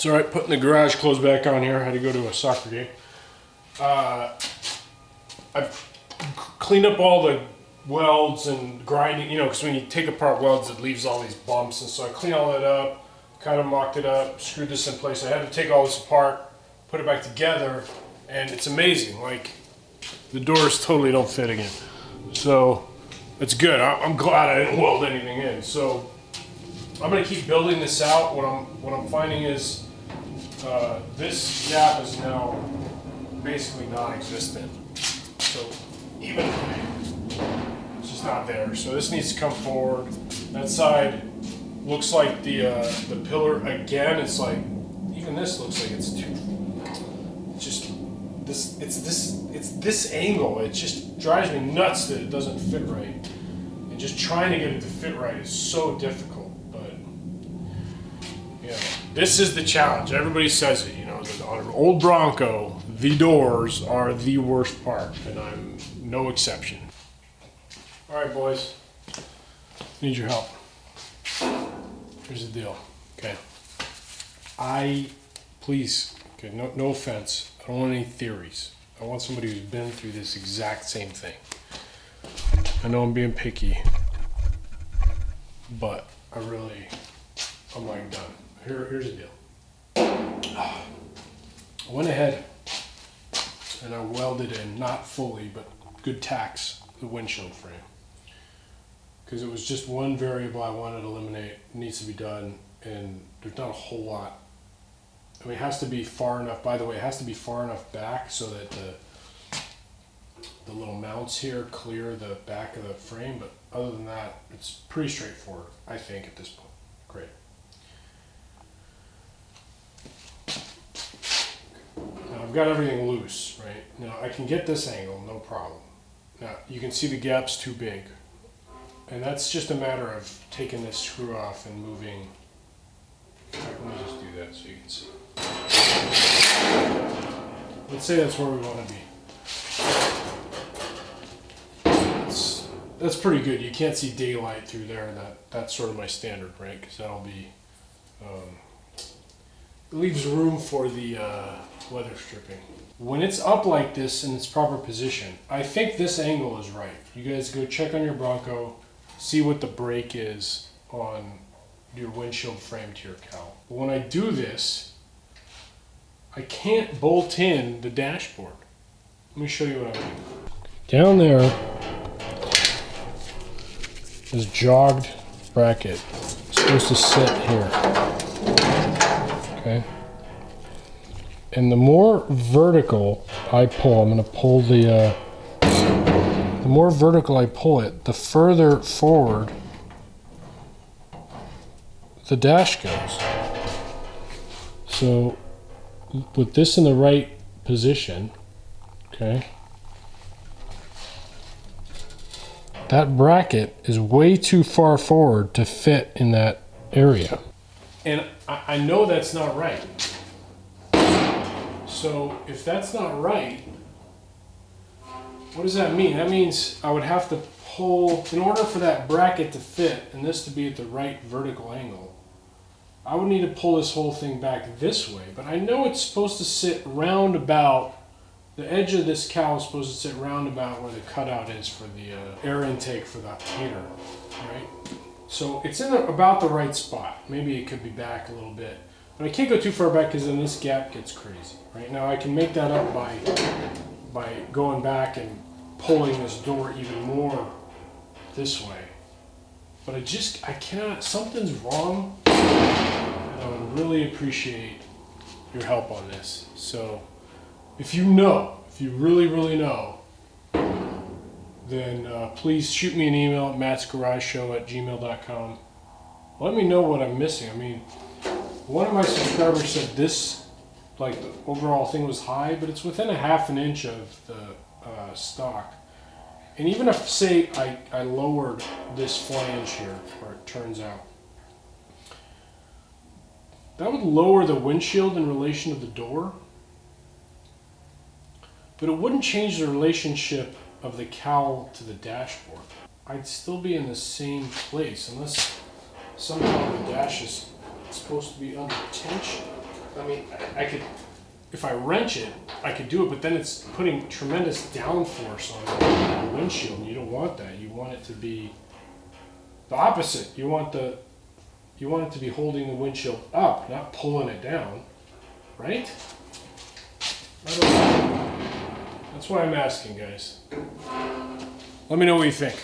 It's all right putting the garage clothes back on here. I had to go to a soccer game. I've cleaned up all the welds and grinding, you know, because when you take apart welds, it leaves all these bumps. And so I cleaned all that up, kind of mocked it up, screwed this in place. I had to take all this apart, put it back together, and it's amazing. Like, the doors totally don't fit again. So it's good. I'm glad I didn't weld anything in. So I'm gonna keep building this out. What I'm finding is this gap is now basically non-existent. So even it's just not there. So this needs to come forward. That side looks like the pillar again. It's like even this looks like it's too. Just this. It's this angle. It just drives me nuts that it doesn't fit right. And just trying to get it to fit right is so difficult. This is the challenge. Everybody says it, you know, on an old Bronco, the doors are the worst part, and I'm no exception. All right, boys, need your help. Here's the deal, okay? Please, okay, no offense. I don't want any theories. I want somebody who's been through this exact same thing. I know I'm being picky, but I'm like done. Here's the deal. I went ahead and I welded in, not fully, but good tacks, the windshield frame. Because it was just one variable I wanted to eliminate. It needs to be done, and there's not a whole lot. I mean, it has to be far enough, by the way, it has to be far enough back so that the little mounts here clear the back of the frame, but other than that, it's pretty straightforward, I think, at this point. Great. Now I've got everything loose, right? Now I can get this angle, no problem. Now you can see the gap's too big. And that's just a matter of taking this screw off and moving. Let me just do that so you can see. Let's say that's where we want to be. That's pretty good. You can't see daylight through there, and that's sort of my standard, right? Because that'll be, it leaves room for the weather stripping. When it's up like this in its proper position, I think this angle is right. You guys go check on your Bronco, see what the break is on your windshield frame to your cowl. But when I do this, I can't bolt in the dashboard. Let me show you what I mean. Down there is jogged bracket. It's supposed to sit here. Okay. And the more vertical I pull, I'm going to pull the more vertical I pull it, the further forward the dash goes. So with this in the right position, okay, that bracket is way too far forward to fit in that area. And I know that's not right. So if that's not right, what does that mean? That means I would have to pull, in order for that bracket to fit and this to be at the right vertical angle, I would need to pull this whole thing back this way. But I know it's supposed to sit round about, the edge of this cowl is supposed to sit round about where the cutout is for the air intake for the heater, right? So it's in about the right spot. Maybe it could be back a little bit. But I can't go too far back because then this gap gets crazy. Right now I can make that up by going back and pulling this door even more this way. But I cannot, something's wrong. And I would really appreciate your help on this. So if you really know, then please shoot me an email at mattsgarageshow@gmail.com. Let me know what I'm missing. I mean, one of my subscribers said this, like the overall thing was high, but it's within a ½ an inch of the stock. And even if, say, I lowered this flange here, where it turns out, that would lower the windshield in relation to the door, but it wouldn't change the relationship of the cowl to the dashboard. I'd still be in the same place unless somehow the dash is supposed to be under tension. I mean, I could, if I wrench it, I could do it, but then it's putting tremendous downforce on the windshield, and you don't want that. You want it to be the opposite. You want it to be holding the windshield up, not pulling it down, right? I don't know. That's why I'm asking, guys. Let me know what you think.